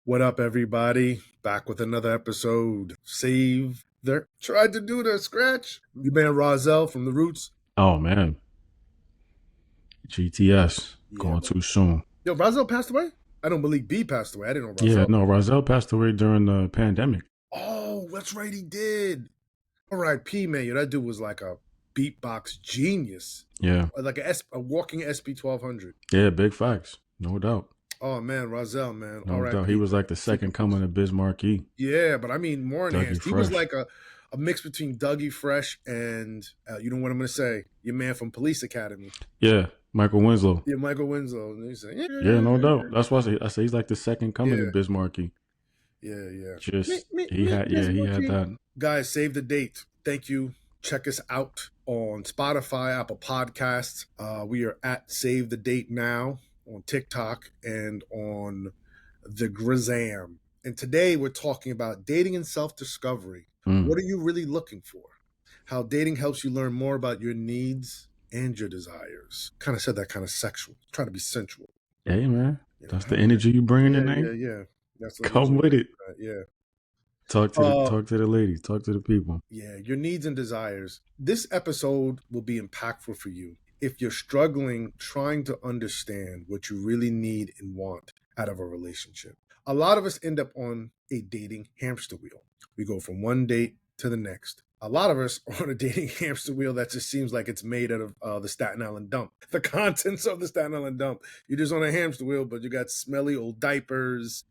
What up, everybody? Back with another episode. Save there. Tried to do the scratch. You man Rozelle from The Roots. Oh man, GTS Yeah, going man. too soon. Yo, Rozelle passed away? I don't believe B passed away. I didn't know Yeah, Rozelle. no, Rozelle passed away during the pandemic. Oh, that's right, he did. R.I.P. man. Yo, that dude was like a beatbox genius. Yeah, Like a walking SP 1200. yeah, big facts, no doubt, Oh man, Rozelle, man. no doubt. He R.I.P. was man. like the Sleep in second peace. coming of Bismarcky, Yeah, but I mean more Dougie enhanced. He was Fresh. like a mix between Dougie Fresh and you know what I'm gonna say, your man from Police Academy. Yeah, Michael Winslow. Yeah, Michael Winslow. And he's like, Yeah, no doubt. That's why I say he's like the second coming yeah, of Bismarcky. yeah. Just Miss he had Monkey. that. Guys, save the date. Thank you. Check us out on Spotify, Apple Podcasts. We are at Save the Date Now on TikTok and on the Grizam. And today we're talking about dating and self-discovery. Mm. What are you really looking for? How dating helps you learn more about your needs and your desires. Kind of said that kind of sexual. Trying to be sensual. Hey man, You know, that's the energy you bring in the name. yeah. That's what Come with it. yeah. Talk to the ladies. Talk to the people. Yeah, your needs and desires. This episode will be impactful for you if you're struggling trying to understand what you really need and want out of a relationship. A lot of us end up on a dating hamster wheel. We go from one date to the next. A lot of us are on a dating hamster wheel that just seems like it's made out of the Staten Island dump. The contents of the Staten Island dump. You're just on a hamster wheel, but you got smelly old diapers,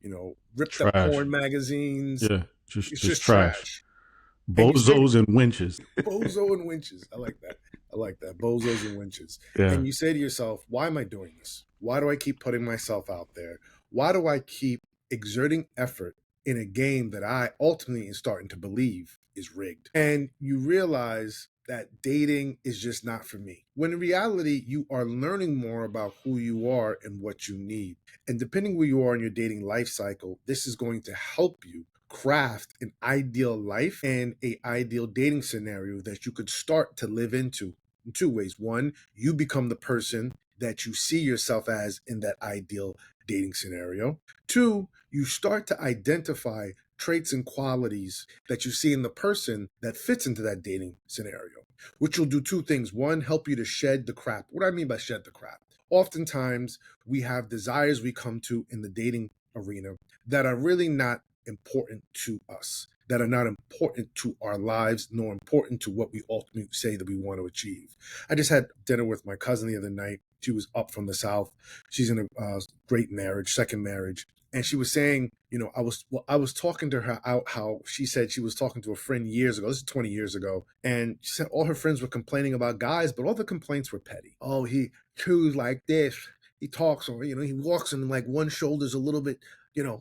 ripped up Trash. porn magazines. Yeah, It's just just trash. And you say, Bozos and winches. bozo and winches. I like that. Bozos and winches. Yeah. And you say to yourself, why am I doing this? Why do I keep putting myself out there? Why do I keep exerting effort in a game that I ultimately am starting to believe is rigged? And you realize that dating is just not for me. When in reality, you are learning more about who you are and what you need. And depending where you are in your dating life cycle, this is going to help you craft an ideal life and a ideal dating scenario that you could start to live into in two ways. One, you become the person that you see yourself as in that ideal dating scenario. Two, you start to identify traits and qualities that you see in the person that fits into that dating scenario, which will do two things. One, help you to shed the crap. What do I mean by shed the crap? Oftentimes, we have desires we come to in the dating arena that are really not important to us, that are not important to our lives, nor important to what we ultimately say that we want to achieve. I just had dinner with my cousin the other night. She was up from the South. She's in a great marriage, second marriage. And she was saying, I was talking to her out how she said she was talking to a friend years ago. This is 20 years ago. And she said all her friends were complaining about guys, but all the complaints were petty. Oh, he chews like this. He talks, or, he walks and like one shoulder's a little bit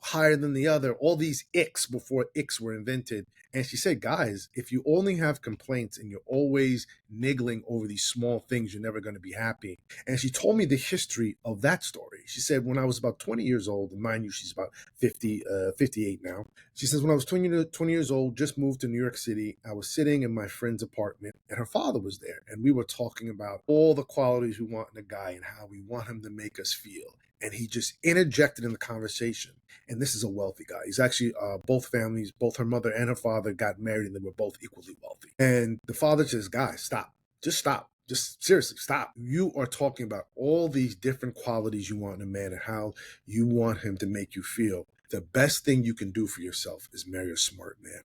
higher than the other, all these icks before icks were invented. And she said, guys, if you only have complaints and you're always niggling over these small things, you're never going to be happy. And she told me the history of that story. She said, when I was about 20 years old, and mind you, she's about 58 now. She says, when I was 20 years old, just moved to New York City, I was sitting in my friend's apartment and her father was there. And we were talking about all the qualities we want in a guy and how we want him to make us feel. And he just interjected in the conversation. And this is a wealthy guy. He's actually both families, both her mother and her father got married and they were both equally wealthy. And the father says, guys, stop. Just stop. Just seriously, stop. You are talking about all these different qualities you want in a man and how you want him to make you feel. The best thing you can do for yourself is marry a smart man,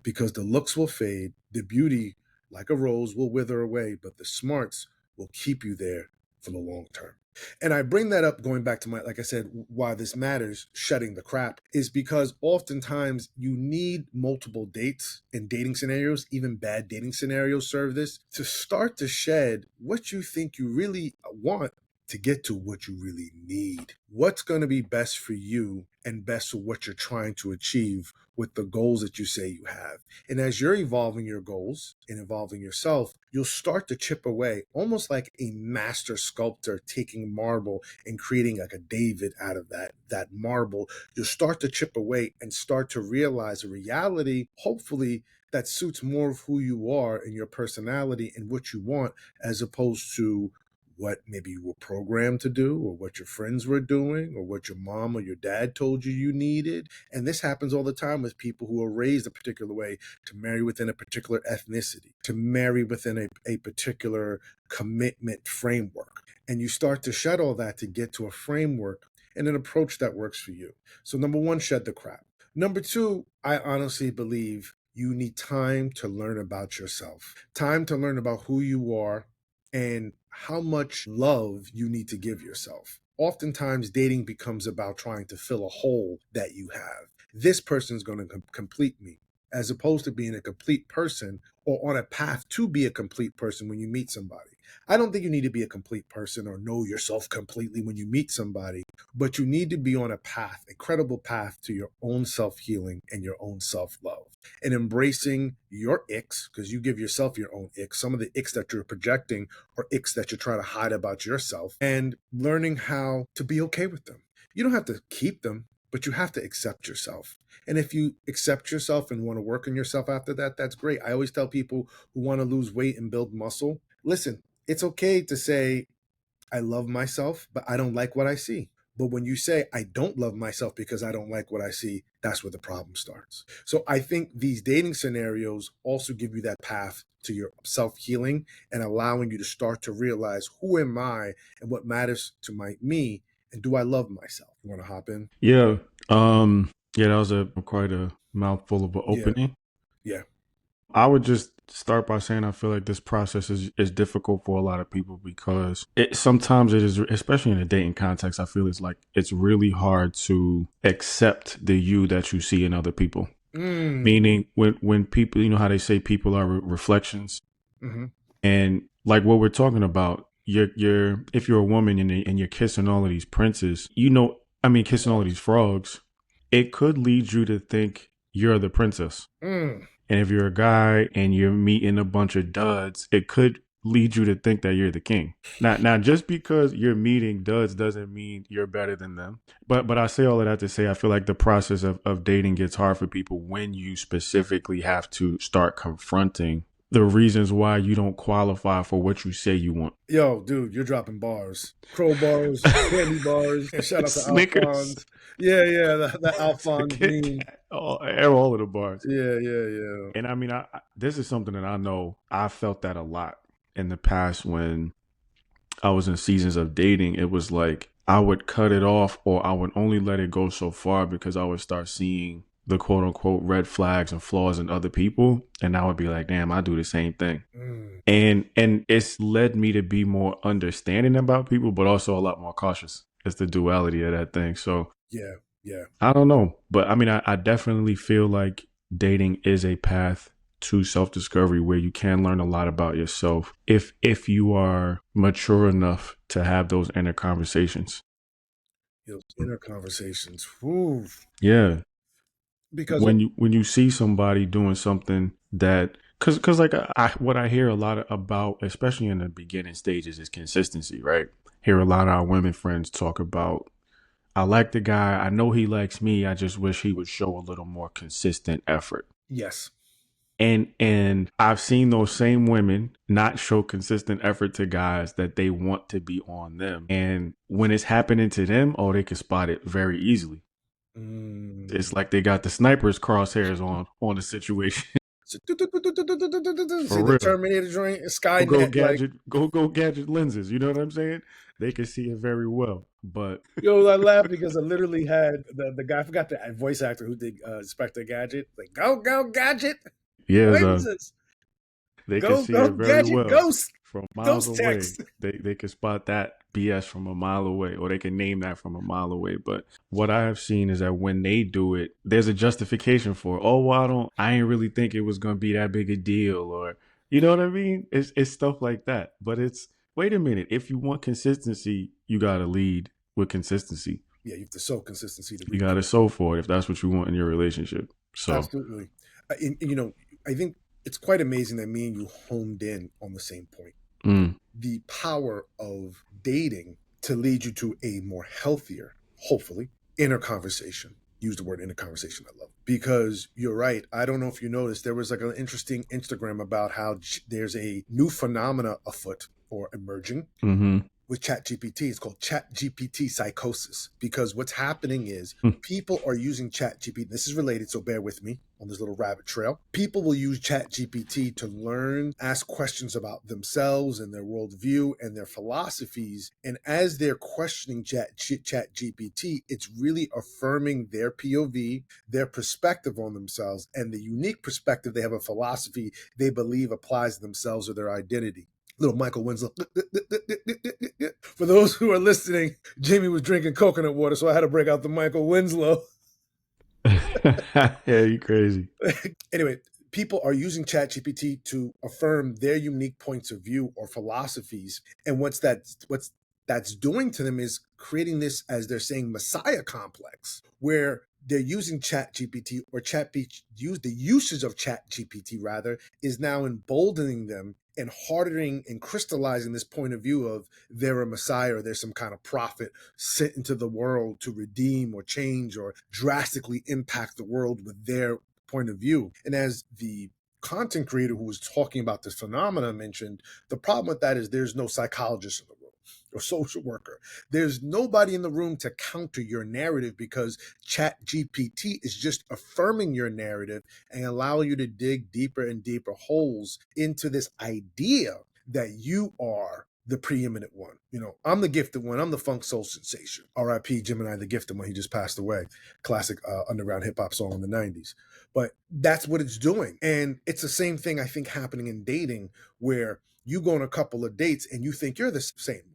because the looks will fade. The beauty, like a rose, will wither away, but the smarts will keep you there for the long term. And I bring that up going back to like I said, why this matters, shedding the crap, is because oftentimes you need multiple dates and dating scenarios, even bad dating scenarios serve this, to start to shed what you think you really want to get to what you really need. What's going to be best for you and best for what you're trying to achieve with the goals that you say you have. And as you're evolving your goals and evolving yourself, you'll start to chip away, almost like a master sculptor taking marble and creating like a David out of that marble. You'll start to chip away and start to realize a reality, hopefully, that suits more of who you are and your personality and what you want, as opposed to what maybe you were programmed to do, or what your friends were doing, or what your mom or your dad told you you needed. And this happens all the time with people who are raised a particular way, to marry within a particular ethnicity, to marry within a particular commitment framework. And you start to shed all that to get to a framework and an approach that works for you. So, number one, shed the crap. Number two, I honestly believe you need time to learn about yourself, time to learn about who you are and how much love you need to give yourself. Oftentimes, dating becomes about trying to fill a hole that you have. This person's going to complete me, as opposed to being a complete person or on a path to be a complete person when you meet somebody. I don't think you need to be a complete person or know yourself completely when you meet somebody, but you need to be on a path, a credible path to your own self healing and your own self love, and embracing your icks, because you give yourself your own icks. Some of the icks that you're projecting are icks that you're trying to hide about yourself, and learning how to be okay with them. You don't have to keep them, but you have to accept yourself. And if you accept yourself and want to work on yourself after that, that's great. I always tell people who want to lose weight and build muscle, listen, it's okay to say, I love myself, but I don't like what I see. But when you say, I don't love myself because I don't like what I see, that's where the problem starts. So I think these dating scenarios also give you that path to your self healing and allowing you to start to realize, who am I and what matters to me, and do I love myself? You want to hop in? Yeah. Yeah, that was quite a mouthful of an Yeah. opening. Yeah. I would just start by saying I feel like this process is difficult for a lot of people because sometimes it is, especially in a dating context, I feel it's like it's really hard to accept the you that you see in other people. Meaning when people, you know how they say people are reflections, and like what we're talking about, you're if you're a woman and you're kissing all of these princes, kissing all of these frogs, it could lead you to think you're the princess. And if you're a guy and you're meeting a bunch of duds, it could lead you to think that you're the king. Now, just because you're meeting duds doesn't mean you're better than them. But I say all of that to say I feel like the process of dating gets hard for people when you specifically have to start confronting the reasons why you don't qualify for what you say you want. Yo, dude, you're dropping bars. Crowbars, candy bars, and shout out to Snickers. Alphonse. Yeah, the Alphonse Kit meme. Kat, all of the bars. Yeah. And I mean, this is something that I know I felt that a lot in the past when I was in seasons of dating. It was like I would cut it off or I would only let it go so far because I would start seeing the quote unquote red flags and flaws in other people. And I would be like, damn, I do the same thing. And it's led me to be more understanding about people, but also a lot more cautious. It's the duality of that thing. So Yeah. I don't know. But I mean, I definitely feel like dating is a path to self-discovery where you can learn a lot about yourself if you are mature enough to have those inner conversations. Those inner conversations. Whew. Yeah. Because When you see somebody doing something that because like what I hear a lot about, especially in the beginning stages, is consistency, right? Hear a lot of our women friends talk about, I like the guy, I know he likes me, I just wish he would show a little more consistent effort. yes. And I've seen those same women not show consistent effort to guys that they want to be on them. And when it's happening to them, oh, they can spot it very easily. It's like they got the sniper's crosshairs on the situation. See For the real. Terminator joint, Go Skynet, like, gadget, go gadget lenses. You know what I'm saying? They can see it very well. But yo, I laughed because I literally had the guy, I forgot the voice actor who did Inspector Gadget, like, go Gadget, yeah, Wait, they can go see it very Gadget, well from miles ghost away. text. They can spot that BS from a mile away, or they can name that from a mile away. But what I have seen is that when they do it, there's a justification for it. Oh, well, I ain't really think it was gonna be that big a deal, or you know what I mean? It's stuff like that. But it's, wait a minute, if you want consistency, you gotta lead with consistency. Yeah, you have to show consistency to You reap. gotta sow for it if that's what you want in your relationship. So Absolutely. I think it's quite amazing that me and you honed in on the same point. The power of dating to lead you to a more healthier, hopefully, inner conversation. Use the word inner conversation. I love it. Because you're right. I don't know if you noticed, there was like an interesting Instagram about how there's a new phenomena afoot or emerging Mm-hmm. with ChatGPT. It's called ChatGPT psychosis, because what's happening is people are using ChatGPT. This is related, so bear with me on this little rabbit trail. People will use ChatGPT to learn, ask questions about themselves and their worldview and their philosophies. And as they're questioning ChatGPT, it's really affirming their POV, their perspective on themselves, and the unique perspective they have, a philosophy they believe applies to themselves or their identity. Little Michael Winslow. For those who are listening, Jamie was drinking coconut water, so I had to break out the Michael Winslow. Yeah, you crazy. Anyway, people are using ChatGPT to affirm their unique points of view or philosophies. And what's that's doing to them is creating this, as they're saying, messiah complex, where they're using ChatGPT, or the usage of ChatGPT rather is now emboldening them and hardening and crystallizing this point of view of they're a messiah, or there's some kind of prophet sent into the world to redeem or change or drastically impact the world with their point of view. And as the content creator who was talking about this phenomenon mentioned, the problem with that is there's no psychologist in the room or social worker. There's nobody in the room to counter your narrative, because Chat GPT is just affirming your narrative and allow you to dig deeper and deeper holes into this idea that you are the preeminent one. I'm the gifted one. I'm the funk soul sensation. R.I.P. Gemini, the gifted one. He just passed away. Classic underground hip hop song in the 90s. But that's what it's doing. And it's the same thing, I think, happening in dating, where you go on a couple of dates and you think you're the same one.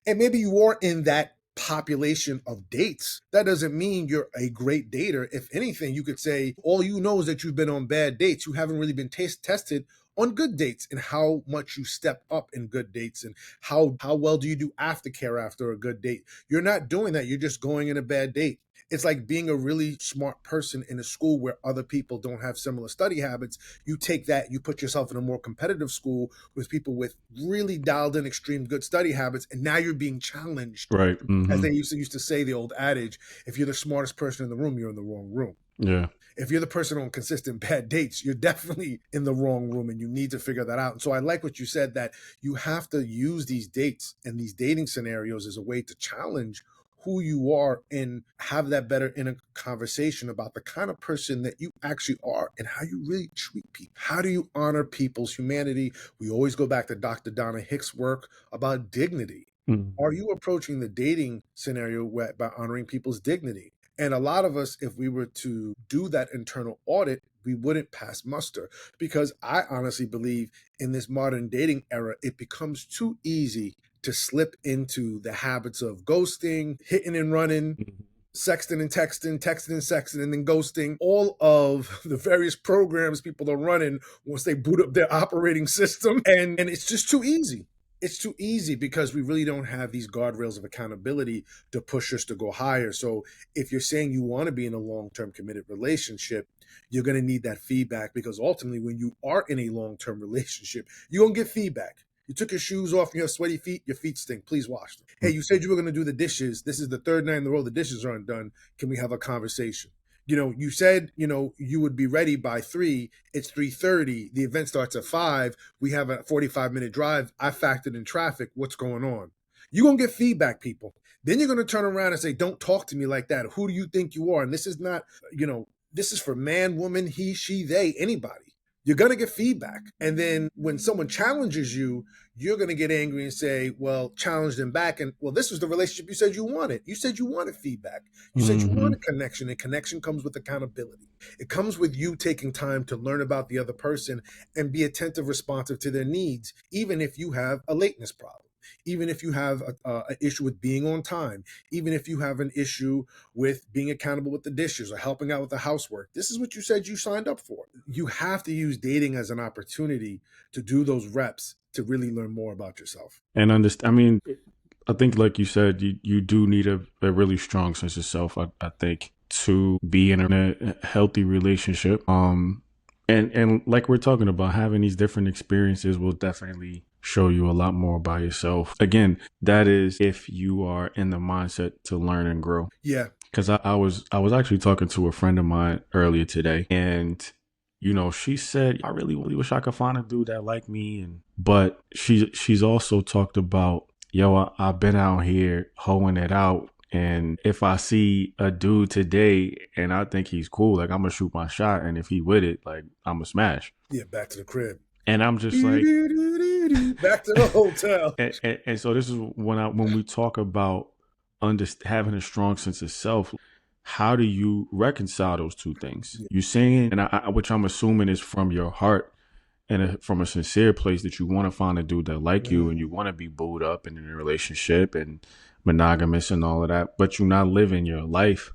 And maybe you are in that population of dates. That doesn't mean you're a great dater. If anything, you could say all you know is that you've been on bad dates. You haven't really been tested on good dates, and how much you step up in good dates, and how well do you do aftercare after a good date. You're not doing that. You're just going in a bad date. It's like being a really smart person in a school where other people don't have similar study habits. You take that, you put yourself in a more competitive school with people with really dialed in extreme good study habits, and now you're being challenged. Right. As Mm-hmm. they used to say, the old adage, if you're the smartest person in the room, you're in the wrong room. Yeah. If you're the person on consistent bad dates, you're definitely in the wrong room, and you need to figure that out. And so I like what you said, that you have to use these dates and these dating scenarios as a way to challenge who you are and have that better inner conversation about the kind of person that you actually are and how you really treat people. How do you honor people's humanity? We always go back to Dr. Donna Hicks' work about dignity. Mm-hmm. Are you approaching the dating scenario by honoring people's dignity? And a lot of us, if we were to do that internal audit, we wouldn't pass muster, because I honestly believe in this modern dating era, it becomes too easy to slip into the habits of ghosting, hitting and running, sexting and texting, texting and sexting, and then ghosting. All of the various programs people are running once they boot up their operating system. And it's just too easy. It's too easy because we really don't have these guardrails of accountability to push us to go higher. So if you're saying you want to be in a long-term committed relationship, you're going to need that feedback, because ultimately when you are in a long-term relationship, you're going to get feedback. You took your shoes off and you have sweaty feet, your feet stink. Please wash them. Hey, you said you were going to do the dishes. This is the third night in a row the dishes aren't done. Can we have a conversation? You said, you would be ready by 3. It's 3:30. The event starts at 5. We have a 45-minute drive. I factored in traffic. What's going on? You're going to get feedback, people. Then you're going to turn around and say, don't talk to me like that. Who do you think you are? And this is not, this is for man, woman, he, she, they, anybody. You're going to get feedback. And then when someone challenges you, you're going to get angry and say, well, challenge them back. And well, this was the relationship you said you wanted. You said you wanted feedback. You said you Mm-hmm. wanted connection, and connection comes with accountability. It comes with you taking time to learn about the other person and be attentive, responsive to their needs, even if you have a lateness problem, even if you have an issue with being on time, even if you have an issue with being accountable with the dishes or helping out with the housework. This is what you said you signed up for. You have to use dating as an opportunity to do those reps to really learn more about yourself. And understand. I mean, I think, like you said, you do need a really strong sense of self. I think, to be in a healthy relationship. And like we're talking about, having these different experiences will definitely show you a lot more about yourself. Again, that is if you are in the mindset to learn and grow. Yeah. Because I was actually talking to a friend of mine earlier today, and she said, I really wish I could find a dude that like me. But she's also talked about, yo, I've been out here hoeing it out. And if I see a dude today and I think he's cool, like, I'm going to shoot my shot. And if he with it, like, I'm going to smash. Yeah, back to the crib. And I'm just like, back to the hotel. and so this is when we talk about having a strong sense of self. How do you reconcile those two things? Yeah. You saying, and which I'm assuming is from your heart and from a sincere place, that you want to find a dude that like you and you want to be booed up and in a relationship and monogamous and all of that, but you're not living your life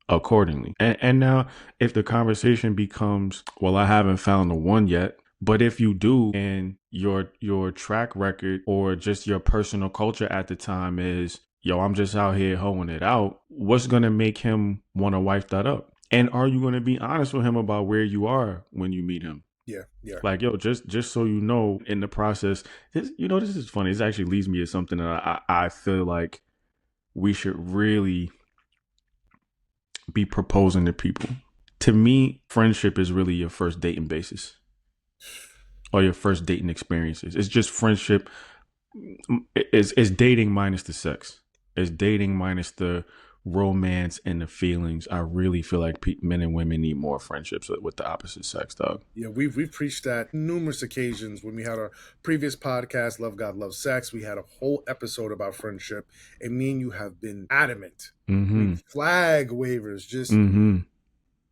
accordingly. And now if the conversation becomes, well, I haven't found the one yet, but if you do, and your track record or just your personal culture at the time is, yo, I'm just out here hoeing it out, what's going to make him want to wife that up? And are you going to be honest with him about where you are when you meet him? Yeah. Like, yo, just so you know, in the process, this is funny. This actually leads me to something that I feel like we should really be proposing to people. To me, friendship is really your first dating basis or your first dating experiences. It's just friendship. It's dating minus the sex. It's dating minus the romance and the feelings. I really feel like men and women need more friendships with the opposite sex, dog. Yeah, we've preached that numerous occasions. When we had our previous podcast, Love God, Love Sex, we had a whole episode about friendship, and me and you have been adamant. Flag wavers, just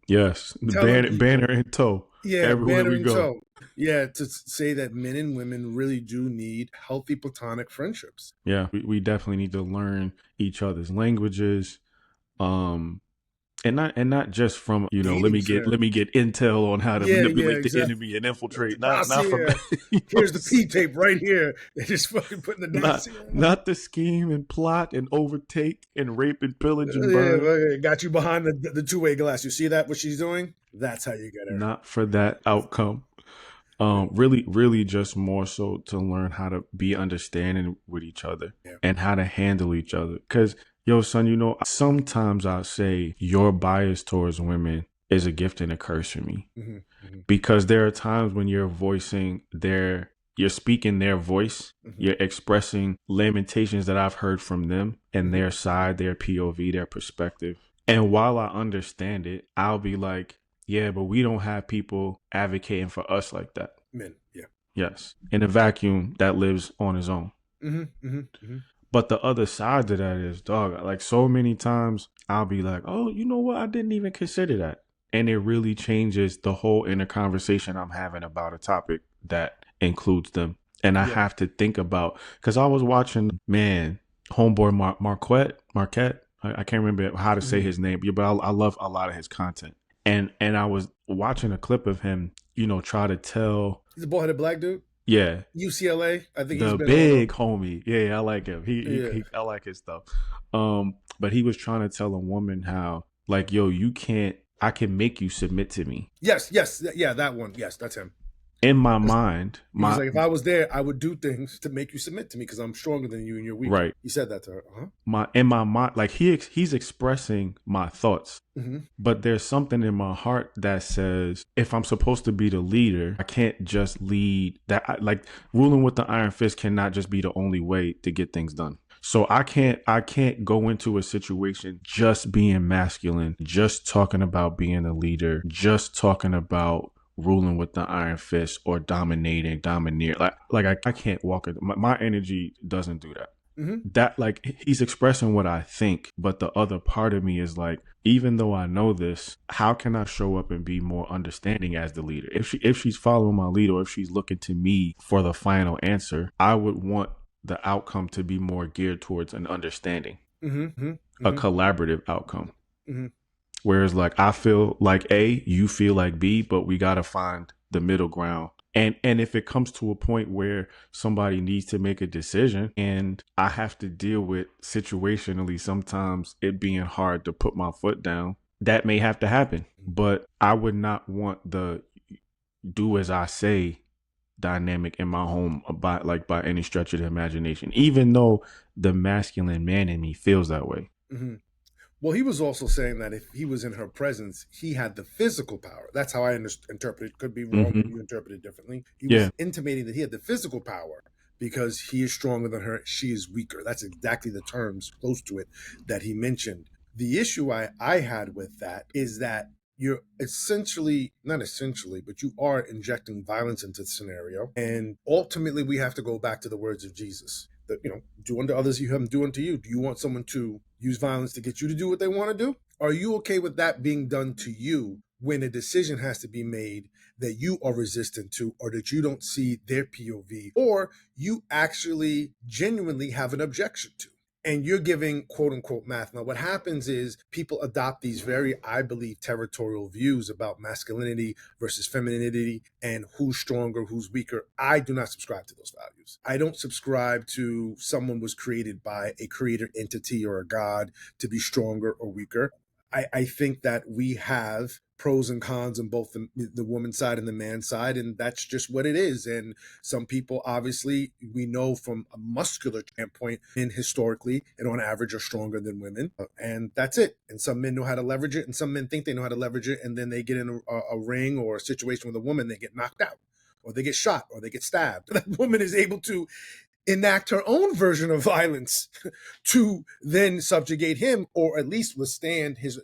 yes, banner in tow. Yeah, everywhere we go. Toe. Yeah, to say that men and women really do need healthy platonic friendships. Yeah, we definitely need to learn each other's languages, and not just from let me get intel on how to manipulate the enemy and infiltrate. Not from here's the P tape right here. They're just fucking putting the dossier not the scheme and plot and overtake and rape and pillage and burn. Yeah, got you behind the two-way glass. You see that what she's doing? That's how you get her. Not for that outcome. Really just more so to learn how to be understanding with each other and how to handle each other. Because, yo, son, sometimes I'll say your bias towards women is a gift and a curse for me. Because there are times when you're you're speaking their voice, you're expressing lamentations that I've heard from them and their side, their POV, their perspective. And while I understand it, I'll be like, yeah, but we don't have people advocating for us like that. Men, yeah. Yes. In a vacuum that lives on his own. But the other side to that is, dog, like so many times I'll be like, oh, you know what? I didn't even consider that. And it really changes the whole inner conversation I'm having about a topic that includes them. And I have to think about, because I was watching, homeboy Marquette. I can't remember how to say his name, but I love a lot of his content. And I was watching a clip of him, try to tell. He's a bald-headed black dude? Yeah. UCLA? I think he's the big homie. Yeah, I like him. I like his stuff. But he was trying to tell a woman how, like, yo, I can make you submit to me. Yes. Yeah, that one. Yes, that's him. In my mind, he's like, if I was there, I would do things to make you submit to me because I'm stronger than you and you're weak. Right. He said that to her. In my mind, like he's expressing my thoughts, but there's something in my heart that says, if I'm supposed to be the leader, I can't just lead. Like ruling with the iron fist cannot just be the only way to get things done. So I can't go into a situation just being masculine, just talking about being a leader, just talking about ruling with the iron fist or domineer. Like I can't walk it. My energy doesn't do that. That, like, he's expressing what I think, but the other part of me is like, even though I know this, how can I show up and be more understanding as the leader? If she's following my lead, or if she's looking to me for the final answer, I would want the outcome to be more geared towards an understanding, a collaborative outcome. Whereas, like, I feel like A, you feel like B, but we got to find the middle ground. And if it comes to a point where somebody needs to make a decision and I have to deal with situationally sometimes it being hard to put my foot down, that may have to happen. But I would not want the do as I say dynamic in my home by any stretch of the imagination, even though the masculine man in me feels that way. Well, he was also saying that if he was in her presence, he had the physical power. That's how I interpret it. Could be wrong. Maybe you interpret it differently. He Yeah. was intimating that he had the physical power because he is stronger than her. She is weaker. That's exactly the terms close to it that he mentioned. The issue I had with that is that you're essentially, not essentially, but you are injecting violence into the scenario. And ultimately, we have to go back to the words of Jesus. That, do unto others you have them do unto you. Do you want someone to use violence to get you to do what they want to do? Are you okay with that being done to you when a decision has to be made that you are resistant to, or that you don't see their POV, or you actually genuinely have an objection to? And you're giving quote unquote math. Now, what happens is people adopt these very, I believe, territorial views about masculinity versus femininity and who's stronger, who's weaker. I do not subscribe to those values. I don't subscribe to someone was created by a creator entity or a god to be stronger or weaker. I think that we have pros and cons on both the woman's side and the man's side, and that's just what it is. And some people, obviously, we know from a muscular standpoint, men historically and on average are stronger than women, and that's it. And some men know how to leverage it, and some men think they know how to leverage it, and then they get in a ring or a situation with a woman, they get knocked out, or they get shot, or they get stabbed. That woman is able to enact her own version of violence to then subjugate him, or at least withstand his,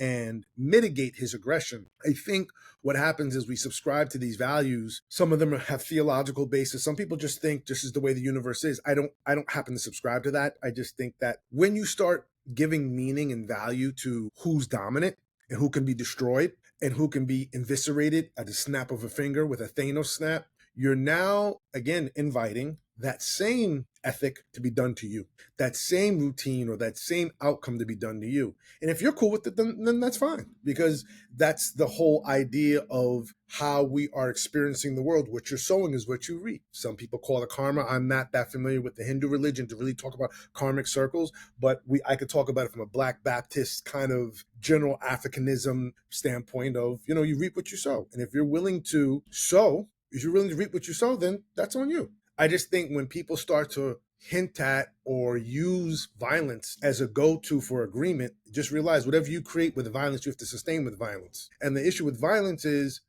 and mitigate his aggression. I think what happens is we subscribe to these values. Some of them have theological basis. Some people just think this is the way the universe is. I don't happen to subscribe to that. I just think that when you start giving meaning and value to who's dominant and who can be destroyed and who can be eviscerated at the snap of a finger with a Thanos snap, you're now again inviting that same ethic to be done to you, that same routine or that same outcome to be done to you. And if you're cool with it, then that's fine, because that's the whole idea of how we are experiencing the world. What you're sowing is what you reap. Some people call it karma. I'm not that familiar with the Hindu religion to really talk about karmic circles, but I could talk about it from a Black Baptist kind of general Africanism standpoint of, you reap what you sow. And if you're willing to sow, if you're willing to reap what you sow, then that's on you. I just think when people start to hint at or use violence as a go-to for agreement, just realize whatever you create with violence, you have to sustain with violence. And the issue with violence is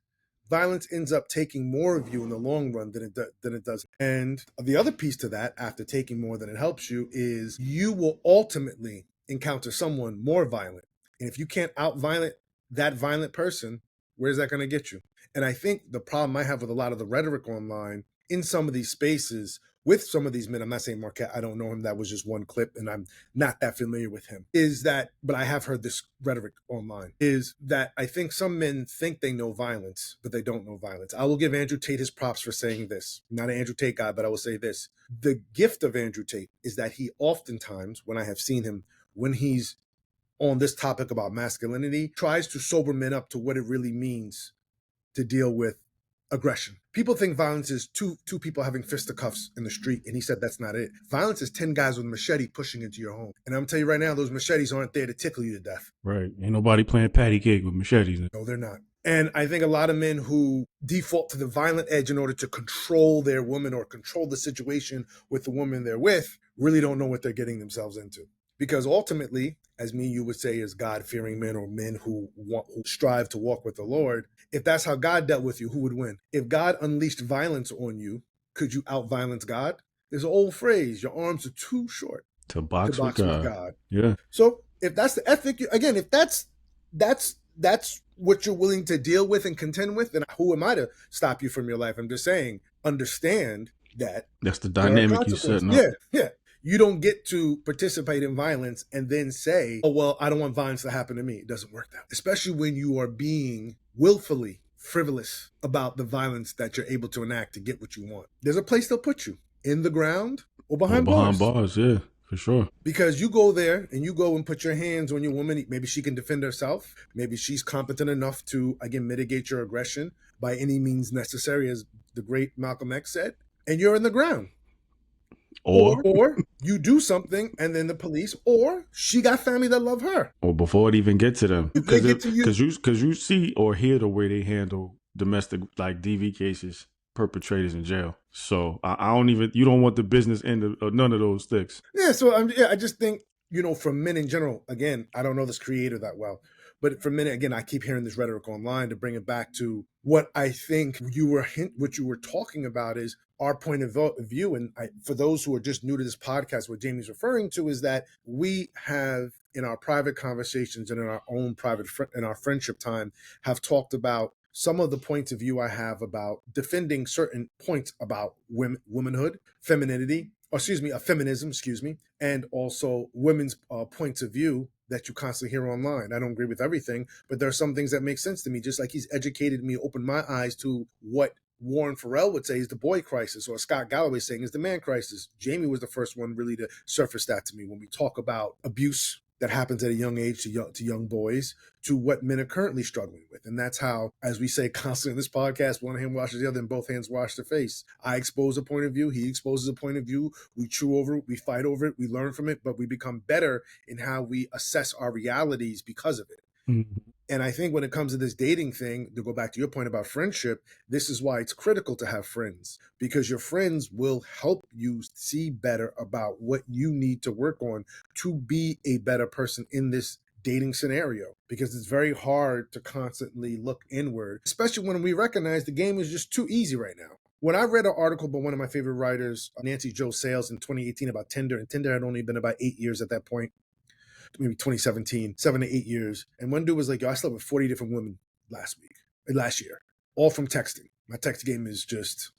violence ends up taking more of you in the long run than it does. And the other piece to that, after taking more than it helps you, is you will ultimately encounter someone more violent. And if you can't out-violent that violent person, where's that going to get you? And I think the problem I have with a lot of the rhetoric online in some of these spaces with some of these men, I'm not saying Marquette, I don't know him, that was just one clip and I'm not that familiar with him, is that, but I have heard this rhetoric online, is that I think some men think they know violence, but they don't know violence. I will give Andrew Tate his props for saying this. I'm not an Andrew Tate guy, but I will say this. The gift of Andrew Tate is that he oftentimes, when I have seen him, when he's on this topic about masculinity, tries to sober men up to what it really means to deal with aggression. People think violence is two people having fisticuffs in the street, and he said that's not it. Violence is 10 guys with a machete pushing into your home. And I'm telling you right now, those machetes aren't there to tickle you to death. Right. Ain't nobody playing patty cake with machetes. No, they're not. And I think a lot of men who default to the violent edge in order to control their woman or control the situation with the woman they're with really don't know what they're getting themselves into. Because ultimately, as you would say, as God-fearing men or men who strive to walk with the Lord, if that's how God dealt with you, who would win? If God unleashed violence on you, could you out-violence God? There's an old phrase, your arms are too short to box with God. Yeah. So if that's the ethic, again, if that's what you're willing to deal with and contend with, then who am I to stop you from your life? I'm just saying, understand that that's the dynamic you set up. Yeah. You don't get to participate in violence and then say, oh, well, I don't want violence to happen to me. It doesn't work that way, especially when you are being willfully frivolous about the violence that you're able to enact to get what you want. There's a place they'll put you, in the ground or behind bars. Yeah, for sure. Because you go there and you go and put your hands on your woman. Maybe she can defend herself. Maybe she's competent enough to, again, mitigate your aggression by any means necessary, as the great Malcolm X said, and you're in the ground. Or you do something and then the police, or she got family that love her. Or before it even get to them. Because you see or hear the way they handle domestic, like DV cases, perpetrators in jail. So I don't even, you don't want the business end of none of those sticks. Yeah, so I just think for men in general, again, I don't know this creator that well, but for men, again, I keep hearing this rhetoric online to bring it back to what I think what you were talking about is our point of view. And for those who are just new to this podcast, what Jamie's referring to is that we have in our private conversations and in our own in our friendship time have talked about some of the points of view I have about defending certain points about womanhood, femininity, or excuse me, feminism, excuse me, and also women's points of view that you constantly hear online. I don't agree with everything, but there are some things that make sense to me, just like he's educated me, opened my eyes to what Warren Farrell would say is the boy crisis, or Scott Galloway saying is the man crisis. Jamie was the first one really to surface that to me when we talk about abuse that happens at a young age to young boys, to what men are currently struggling with. And that's how, as we say constantly in this podcast, one hand washes the other and both hands wash the face. I expose a point of view, he exposes a point of view, we chew over it, we fight over it, we learn from it, but we become better in how we assess our realities because of it. Mm-hmm. And I think when it comes to this dating thing, to go back to your point about friendship, this is why it's critical to have friends, because your friends will help you see better about what you need to work on to be a better person in this dating scenario, because it's very hard to constantly look inward, especially when we recognize the game is just too easy right now. When I read an article by one of my favorite writers, Nancy Jo Sales, in 2018 about Tinder, and Tinder had only been about 8 years at that point, maybe 2017, 7 to 8 years. And one dude was like, yo, I slept with 40 different women last year, all from texting. My text game is just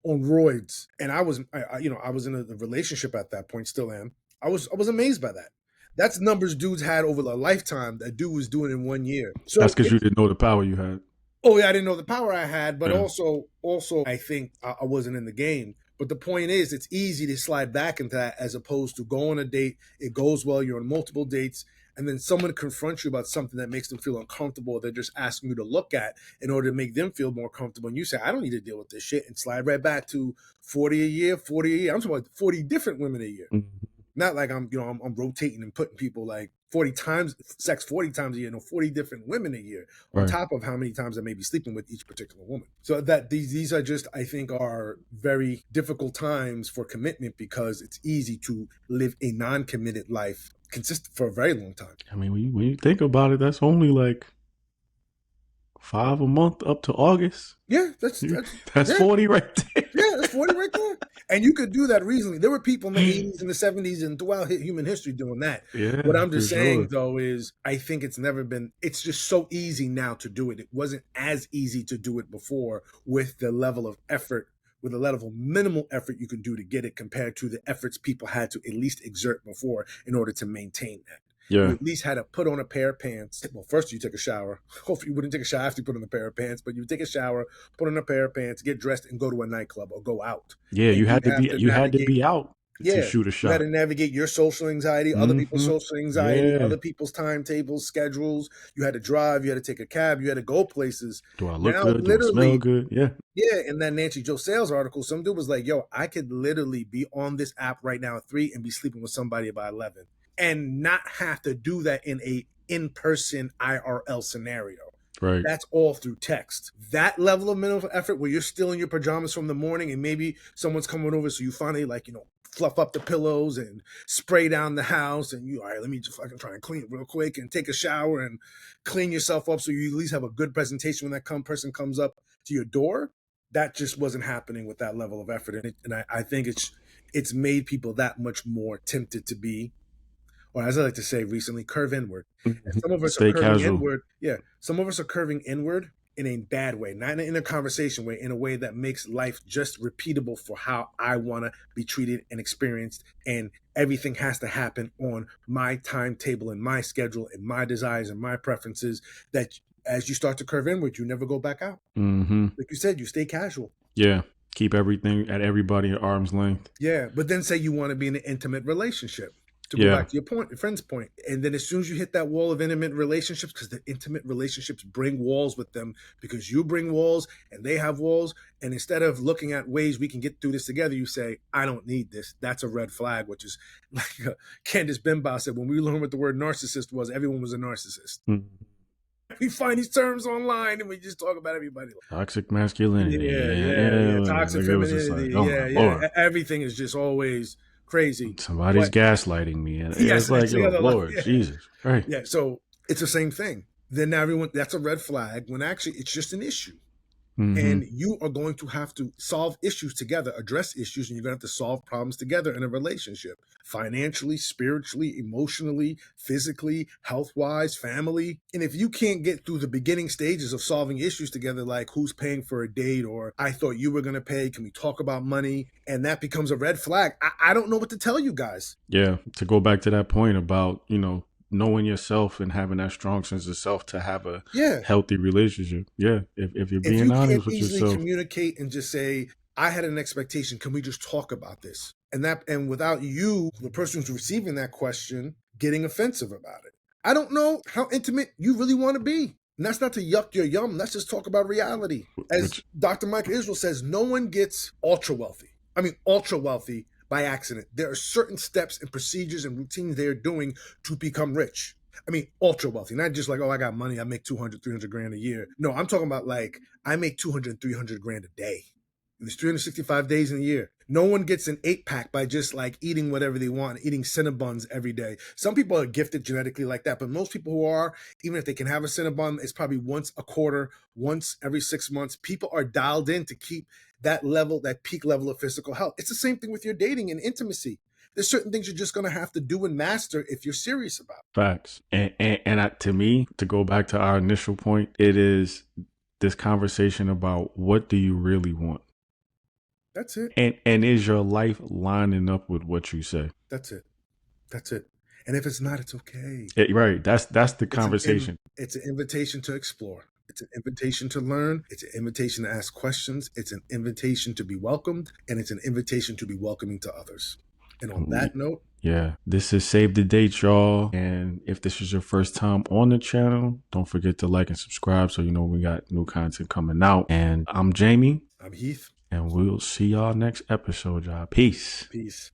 on roids. And I was in a relationship at that point, still am. I was amazed by that. That's numbers dudes had over a lifetime that dude was doing in 1 year. So that's because you didn't know the power you had. Oh yeah, I didn't know the power I had, but also I think I wasn't in the game. But the point is, it's easy to slide back into that as opposed to go on a date. It goes well. You're on multiple dates. And then someone confronts you about something that makes them feel uncomfortable. They're just asking you to look at in order to make them feel more comfortable. And you say, I don't need to deal with this shit, and slide right back to 40 a year. I'm talking about 40 different women a year. Mm-hmm. Not like I'm rotating and putting people like 40 times a year, 40 different women a year, on top of how many times I may be sleeping with each particular woman. So that these are just, I think, are very difficult times for commitment, because it's easy to live a non-committed life consistent for a very long time. I mean, when you think about it, that's only like 5 a month up to August. Yeah, that's yeah. 40 right there. Yeah, that's 40 right there. And you could do that reasonably. There were people in the 80s and the 70s and throughout human history doing that. Yeah, what I'm just saying, though, is I think it's just so easy now to do it. It wasn't as easy to do it before, with the level of effort, with the level of minimal effort you can do to get it, compared to the efforts people had to at least exert before in order to maintain that. Yeah. You at least had to put on a pair of pants. Well, first you take a shower. Hopefully you wouldn't take a shower after you put on a pair of pants, but you take a shower, put on a pair of pants, get dressed, and go to a nightclub or go out. Yeah, you had to be out to shoot a shot. You had to navigate your social anxiety, other people's social anxiety, other people's timetables, schedules. You had to drive. You had to take a cab. You had to go places. Do I look good? Do I smell good? Yeah. Yeah, in that Nancy Jo Sales article, some dude was like, yo, I could literally be on this app right now at 3 and be sleeping with somebody by 11. And not have to do that in a in-person IRL scenario. Right. That's all through text. That level of mental effort where you're still in your pajamas from the morning and maybe someone's coming over, so you finally fluff up the pillows and spray down the house, and all right, let me just fucking try and clean it real quick and take a shower and clean yourself up so you at least have a good presentation when that person comes up to your door. That just wasn't happening with that level of effort. And I think it's made people that much more tempted to be, or as I like to say recently, curve inward. And some of us are curving inward. Yeah. Some of us are curving inward in a bad way, not in a conversation way, in a way that makes life just repeatable for how I want to be treated and experienced. And everything has to happen on my timetable and my schedule and my desires and my preferences, that as you start to curve inward, you never go back out. Mm-hmm. Like you said, you stay casual. Yeah. Keep everything at everybody at arm's length. Yeah. But then say you want to be in an intimate relationship. To go back to your friend's point. And then as soon as you hit that wall of intimate relationships, because the intimate relationships bring walls with them, because you bring walls and they have walls. And instead of looking at ways we can get through this together, you say, I don't need this. That's a red flag, which is like Candace Bimba said, when we learned what the word narcissist was, everyone was a narcissist. Mm-hmm. We find these terms online and we just talk about everybody. Toxic masculinity. Yeah. Toxic femininity. Everything is just always crazy. Somebody's But gaslighting me, and yes, it's like, it's the yo, other line. Lord Yeah. Jesus, right? Yeah. So it's the same thing. Then now everyone, that's a red flag when actually it's just an issue. Mm-hmm. And you are going to have to solve issues together, address issues, and you're going to have to solve problems together in a relationship, financially, spiritually, emotionally, physically, health wise, family. And if you can't get through the beginning stages of solving issues together, like who's paying for a date, or I thought you were going to pay, can we talk about money? And that becomes a red flag. I don't know what to tell you guys. Yeah. To go back to that point about, knowing yourself and having that strong sense of self to have a Yeah. healthy relationship. Yeah. If you're If being you can't honest with easily yourself. communicate and just say, I had an expectation, can we just talk about this? And without you, the person who's receiving that question, getting offensive about it. I don't know how intimate you really want to be. And that's not to yuck your yum. Let's just talk about reality. As Which Dr. Michael Israel says, no one gets ultra wealthy. I mean, ultra wealthy by accident. There are certain steps and procedures and routines they're doing to become rich. I mean, ultra wealthy, not just like, oh, I got money, I make 200, 300 grand a year. No, I'm talking about like, I make 200, 300 grand a day. There's 365 days in a year. No one gets an 8-pack by just like eating whatever they want, eating Cinnabons every day. Some people are gifted genetically like that, but most people who are, even if they can have a Cinnabon, it's probably once a quarter, once every 6 months. People are dialed in to keep that level, that peak level of physical health. It's the same thing with your dating and intimacy. There's certain things you're just going to have to do and master if you're serious about it. facts. To me, to go back to our initial point, it is this conversation about what do you really want? That's it. And is your life lining up with what you say? That's it. That's it. And if it's not, it's okay. Right. That's the It's conversation. it's an invitation to explore. It's an invitation to learn. It's an invitation to ask questions. It's an invitation to be welcomed. And it's an invitation to be welcoming to others. And on that note, Yeah, this is Save the Date, y'all. And if this is your first time on the channel, don't forget to like and subscribe so you know we got new content coming out. And I'm Jamie. I'm Heath. And we'll see y'all next episode, y'all. Peace. Peace.